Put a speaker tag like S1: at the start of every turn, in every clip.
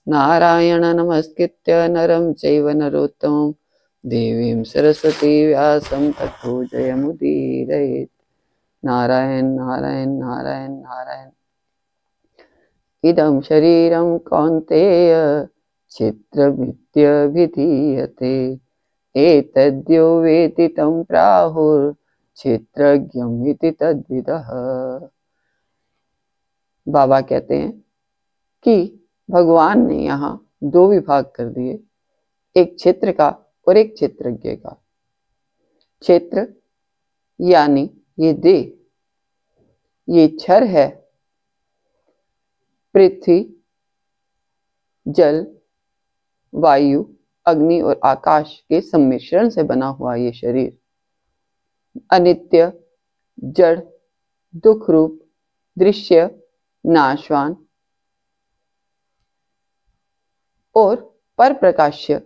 S1: नारायण नमस्कृत्य नरं चैव नरोत्तमं देवीं सरस्वती व्यासं ततो जयमुदीरयेत्। नारायण नारायण नारायण नारायण। इदं शरीरं कौन्तेय क्षेत्रमित्यभिधीयते। एतद्यो वेति तं प्राहुर्क्षेत्रज्ञम् इति तद्विदः। बाबा कहते हैं कि भगवान ने यहाँ दो विभाग कर दिए, एक क्षेत्र का और एक क्षेत्रज्ञ का। क्षेत्र यानी ये देह, ये क्षर है, पृथ्वी, जल, वायु, अग्नि और आकाश के सम्मिश्रण से बना हुआ ये शरीर अनित्य, जड़, दुख रूप, दृश्य, नाशवान और पर प्रकाश्य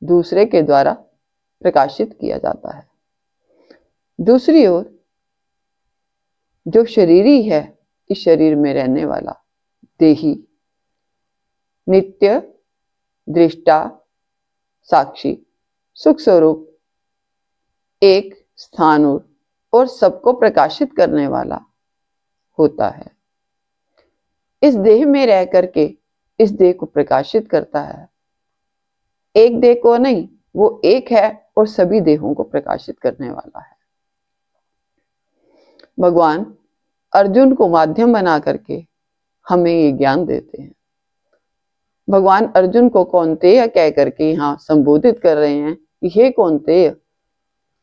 S1: दूसरे के द्वारा प्रकाशित किया जाता है। दूसरी ओर जो शरीरी है, इस शरीर में रहने वाला देही, नित्य, दृष्टा, साक्षी, सुख स्वरूप, एक स्थाणु और सबको प्रकाशित करने वाला होता है। इस देह में रह करके इस देह को प्रकाशित करता है। एक देह को नहीं, वो एक है और सभी देहों को प्रकाशित करने वाला है। भगवान अर्जुन को माध्यम बना करके हमें ये ज्ञान देते हैं। भगवान अर्जुन को कौन्तेय कह करके यहाँ संबोधित कर रहे हैं कि हे कौन्तेय।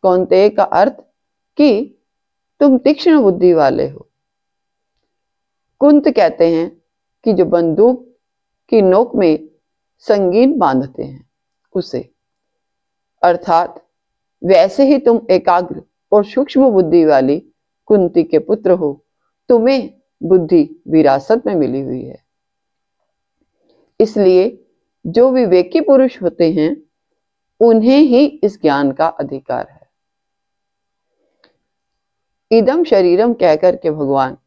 S1: कौन्तेय का अर्थ कि तुम तीक्ष्ण बुद्धि वाले हो। कुंत कहते हैं कि जो बंदूक की नोक में संगीन बांधते हैं उसे, अर्थात वैसे ही तुम एकाग्र और सूक्ष्म बुद्धि वाली कुंती के पुत्र हो। तुम्हें बुद्धि विरासत में मिली हुई है, इसलिए जो विवेकी पुरुष होते हैं उन्हें ही इस ज्ञान का अधिकार है। इदम शरीरम कहकर के भगवान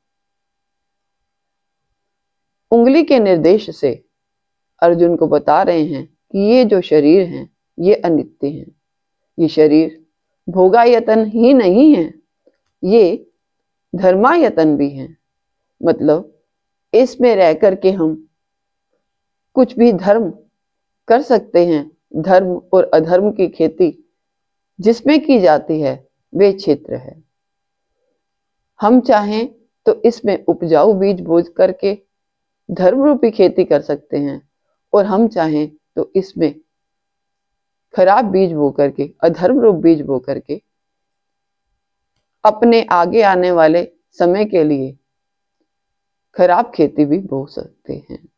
S1: उंगली के निर्देश से अर्जुन को बता रहे हैं कि ये जो शरीर हैं ये अनित्य हैं। ये शरीर भोगायतन ही नहीं है, ये धर्मायतन भी है। मतलब इसमें रह करके हम कुछ भी धर्म कर सकते हैं। धर्म और अधर्म की खेती जिसमें की जाती है वे क्षेत्र है। हम चाहें तो इसमें उपजाऊ बीज बोझ करके धर्म रूपी खेती कर सकते हैं और हम चाहें तो इसमें खराब बीज बो करके, अधर्म रूप बीज बो करके अपने आगे आने वाले समय के लिए खराब खेती भी बो सकते हैं।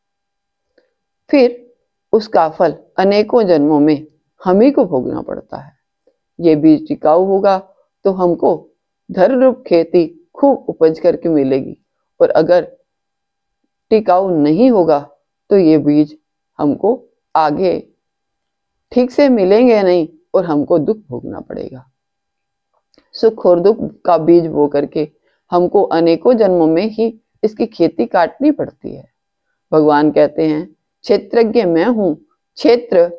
S1: फिर उसका फल अनेकों जन्मों में हम ही को भोगना पड़ता है। ये बीज टिकाऊ होगा तो हमको धर्म रूप खेती खूब उपज करके मिलेगी, और अगर टिकाऊ नहीं होगा तो ये बीज हमको आगे ठीक से मिलेंगे नहीं और हमको दुख भोगना पड़ेगा। सुख और दुख का बीज बो करके हमको अनेकों जन्मों में ही इसकी खेती काटनी पड़ती है। भगवान कहते हैं क्षेत्रज्ञ मैं हूं। क्षेत्र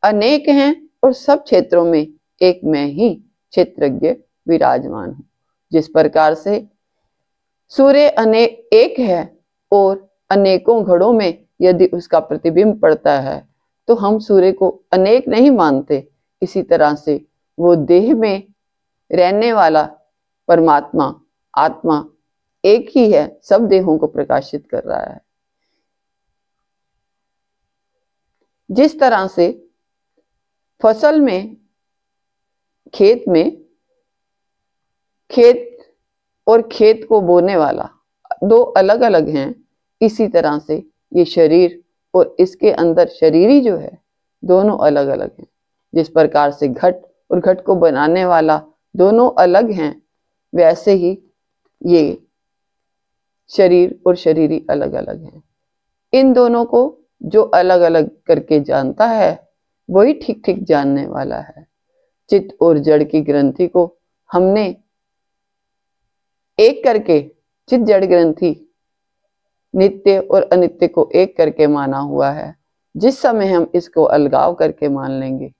S1: अनेक हैं और सब क्षेत्रों में एक मैं ही क्षेत्रज्ञ विराजमान हूं। जिस प्रकार से सूर्य अनेक एक है और अनेकों घड़ों में यदि उसका प्रतिबिंब पड़ता है तो हम सूर्य को अनेक नहीं मानते, इसी तरह से वो देह में रहने वाला परमात्मा आत्मा एक ही है, सब देहों को प्रकाशित कर रहा है। जिस तरह से फसल में खेत और खेत को बोने वाला दो अलग अलग हैं, इसी तरह से ये शरीर और इसके अंदर शरीरी जो है दोनों अलग अलग हैं। जिस प्रकार से घट और घट को बनाने वाला दोनों अलग हैं, वैसे ही ये शरीर और शरीरी अलग अलग हैं। इन दोनों को जो अलग अलग करके जानता है वही ठीक ठीक जानने वाला है। चित्त और जड़ की ग्रंथि को हमने एक करके चित्त जड़ ग्रंथि नित्य और अनित्य को एक करके माना हुआ है। जिस समय हम इसको अलगाव करके मान लेंगे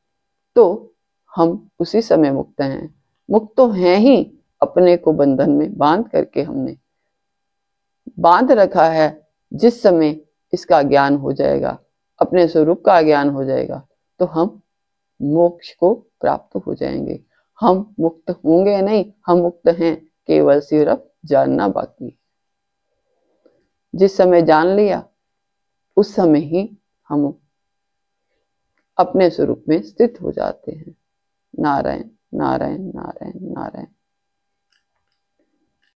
S1: तो हम उसी समय मुक्त हैं। मुक्त तो हैं ही, अपने को बंधन में बांध करके हमने बांध रखा है। जिस समय इसका ज्ञान हो जाएगा, अपने स्वरूप का ज्ञान हो जाएगा, तो हम मोक्ष को प्राप्त हो जाएंगे। हम मुक्त होंगे नहीं, हम मुक्त हैं, केवल सिर्फ जानना बाकी है। जिस समय जान लिया उस समय ही हम अपने स्वरूप में स्थित हो जाते हैं। नारायण नारायण नारायण नारायण।